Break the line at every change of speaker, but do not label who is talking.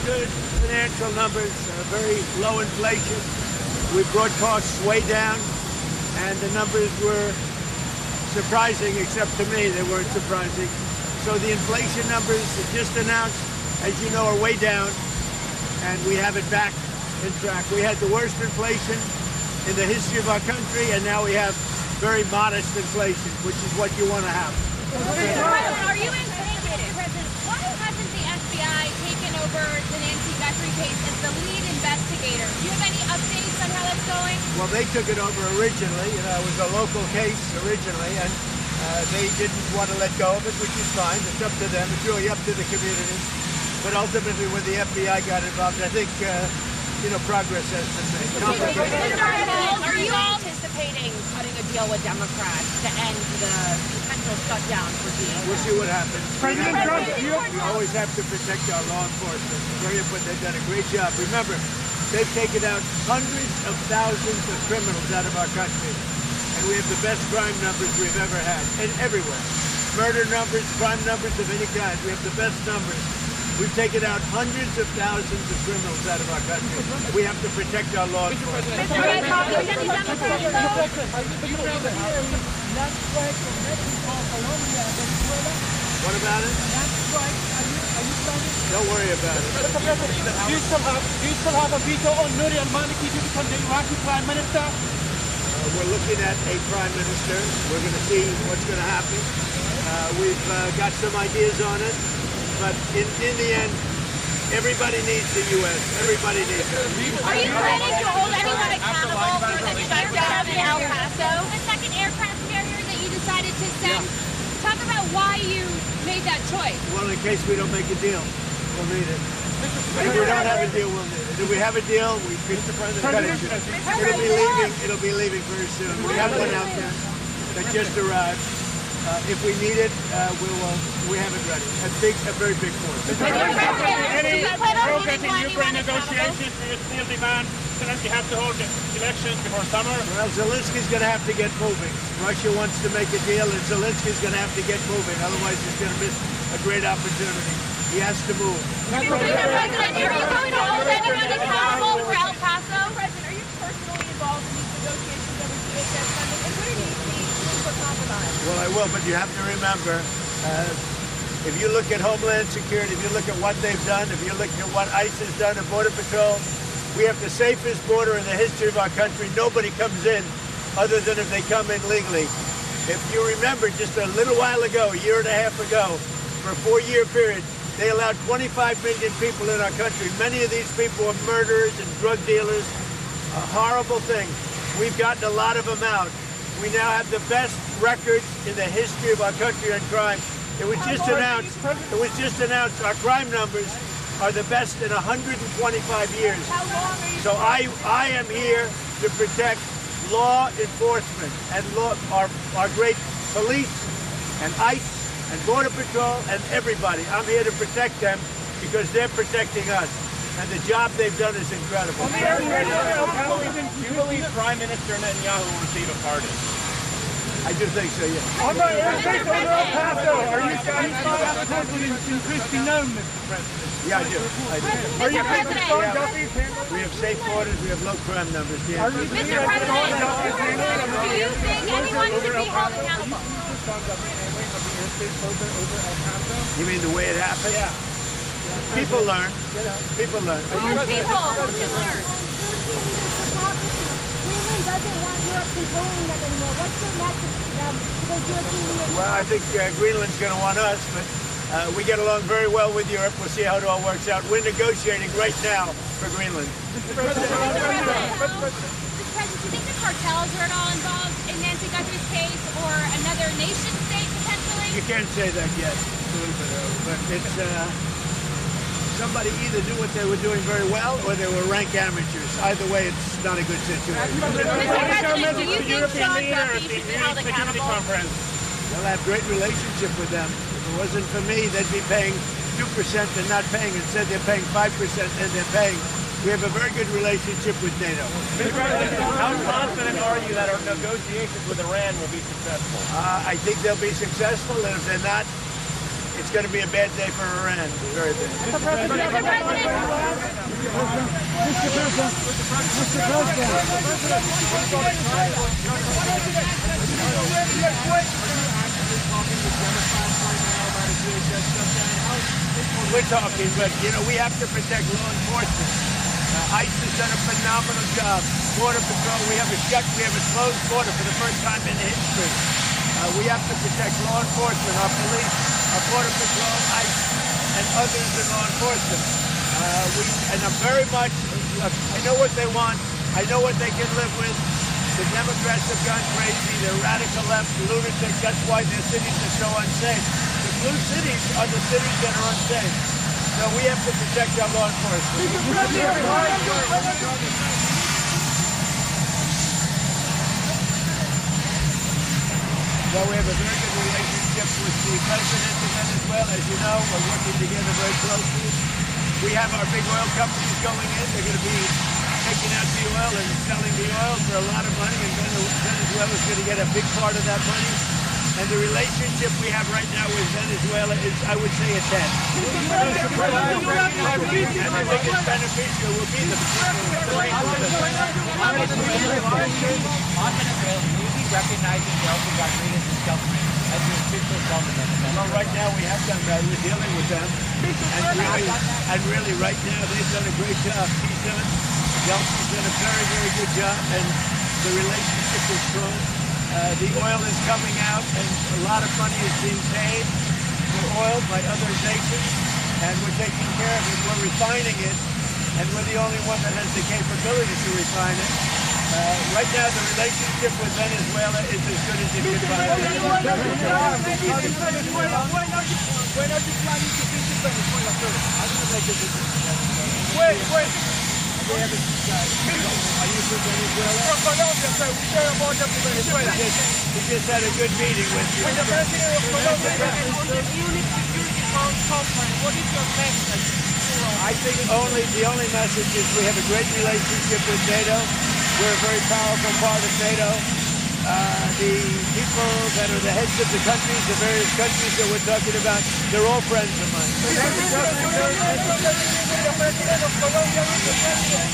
good financial numbers, very low inflation. We brought costs way down, and the numbers were surprising, except to me, they weren't surprising. So the inflation numbers just announced, as you know, are way down, and we have it back in track. We had the worst inflation in the history of our country, and now we have very modest inflation, which is what you want to have.
Are you in President? Why hasn't the FBI taken over the Nancy Guthrie case as the lead investigator? Do you have any updates on how that's going?
Well, they took it over originally. You know, it was a local case originally, and they didn't want to let go of it, which is fine. It's up to them. It's really up to the community. But ultimately, when the FBI got involved, I think, progress has been made.
Are you anticipating cutting a deal with Democrats to end the potential shutdown for DA?
We'll see what happens.
President Trump,
we always have to protect our law enforcement. It's very important. They've done a great job. Remember, they've taken out hundreds of thousands of criminals out of our country. And we have the best crime numbers we've ever had, and everywhere. Murder numbers, crime numbers of any kind. We have the best numbers. We've taken out hundreds of thousands of criminals out of our country. We have to protect our law enforcement. What about it? Don't worry about it.
Do you still have a veto on Nouri al-Maliki to become the Iraqi Prime Minister?
We're looking at a Prime Minister. We're going to see what's going to happen. We've got some ideas on it. But in the end, everybody needs the U.S. Everybody needs it.
Are you planning to hold anyone accountable for the shutdown in El Paso? The second aircraft carrier that you decided to send? Yeah. Talk about why you made that choice.
Well, in case we don't make a deal, we'll need it. If we don't have a deal, we'll need it. If we have a deal, we can cut it. It'll be leaving very soon. We have one out there that just arrived. If we need it, we have it ready. A very big force.
Any progress in Ukraine negotiations for your steel demand? You have to hold the elections before summer?
Well, Zelensky's going to have to get moving. Russia wants to make a deal, and Zelensky's going to have to get moving. Otherwise, he's going to miss a great opportunity. He has to move.
Mr. President, are you going to hold anyone accountable for El Paso?
President, are you personally involved in these negotiations over DHS funding? And what do you see for compromise?
Well, I will, but you have to remember, if you look at Homeland Security, if you look at what they've done, if you look at what ICE has done at Border Patrol, we have the safest border in the history of our country. Nobody comes in other than if they come in legally. If you remember, just a little while ago, a year and a half ago, for a 4-year period, they allowed 25 million people in our country. Many of these people were murderers and drug dealers. A horrible thing. We've gotten a lot of them out. We now have the best records in the history of our country on crime. It was just announced our crime numbers are the best in 125 years. So I am here to protect law enforcement and our great police and ICE and Border Patrol and everybody. I'm here to protect them because they're protecting us. And the job they've done is incredible.
Do you believe Prime Minister Netanyahu will receive a pardon?
I do think so, yes.
Are you increasingly known, Mr. President?
Yeah, I do.
Mr. President,
we have safe borders, we have low crime numbers. Yeah.
Mr. President, do you think anyone should be held accountable?
You mean the way it happened?
Yeah.
People learn. People learn.
More people should learn.
Greenland doesn't want Europe controlling them anymore. What's your message to them?
Well, I think Greenland's going to want us, but we get along very well with Europe. We'll see how it all works out. We're negotiating right now for Greenland.
Mr. President, do you think the cartels are at all involved in Nancy Guthrie's case or another nation state potentially?
You can't say that yet. It's a little bit early, but it's somebody either knew what they were doing very well or they were rank amateurs. Either way, it's not a good situation.
Mr. President, do you think Sean Duffy should be held accountable?
Well, I have a great relationship with them. If it wasn't for me, they'd be paying 2% and not paying. Instead, they're paying 5% and they're paying. We have a very good relationship with NATO.
Mr. President, how confident are you that our negotiations with Iran will be successful?
I think they'll be successful, and if they're not, it's going to be a bad day for Iran. Very bad.
Mr. President.
We're talking, but you know, we have to protect law enforcement. ICE has done a phenomenal job. Border Patrol, we have a closed border for the first time in history. We have to protect law enforcement, our police, our Border Patrol, ICE, and others in law enforcement. And I'm very much, I know what they want. I know what they can live with. The Democrats have gone crazy. They're radical left, lunatics. That's why their cities are so unsafe. The blue cities are the cities that are unsafe. So we have to protect our law enforcement. Well, we have a very good relationship with the president of Venezuela. As you know, we're working together very closely. We have our big oil companies going in. They're going to be taking out the oil and selling the oil for a lot of money, and Venezuela is going to get a big part of that money. And the relationship we have right now with Venezuela is, I would say, a 10. And I think it's beneficial. Will be the people
On Venezuela, will you be recognizing Delta Rodriguez and Skelton as your official government?
Well, right now we have done that. We're dealing with them. And really, right now, they've done a great job. He's done, Delta's done a very, very good job, and the relationship is strong. The oil is coming out, and a lot of money is being paid for oil by other nations, and we're taking care of it. We're refining it, and we're the only one that has the capability to refine it. Right now, the relationship with Venezuela is as good as it can be.
When are you planning to visit Venezuela, sir?
I'm going to make a visit.
Wait.
Are you from Venezuela?
From Colombia, sir. We share a border with Venezuela.
We just had a good meeting with you.
With the president of Colombia on the Munich Security Conference, what is your message?
I think the only message is we have a great relationship with NATO. We're a very powerful part of NATO. The people that are the heads of the countries, the various countries that we're talking about, they're all friends of mine.
The president of Colombia is the president.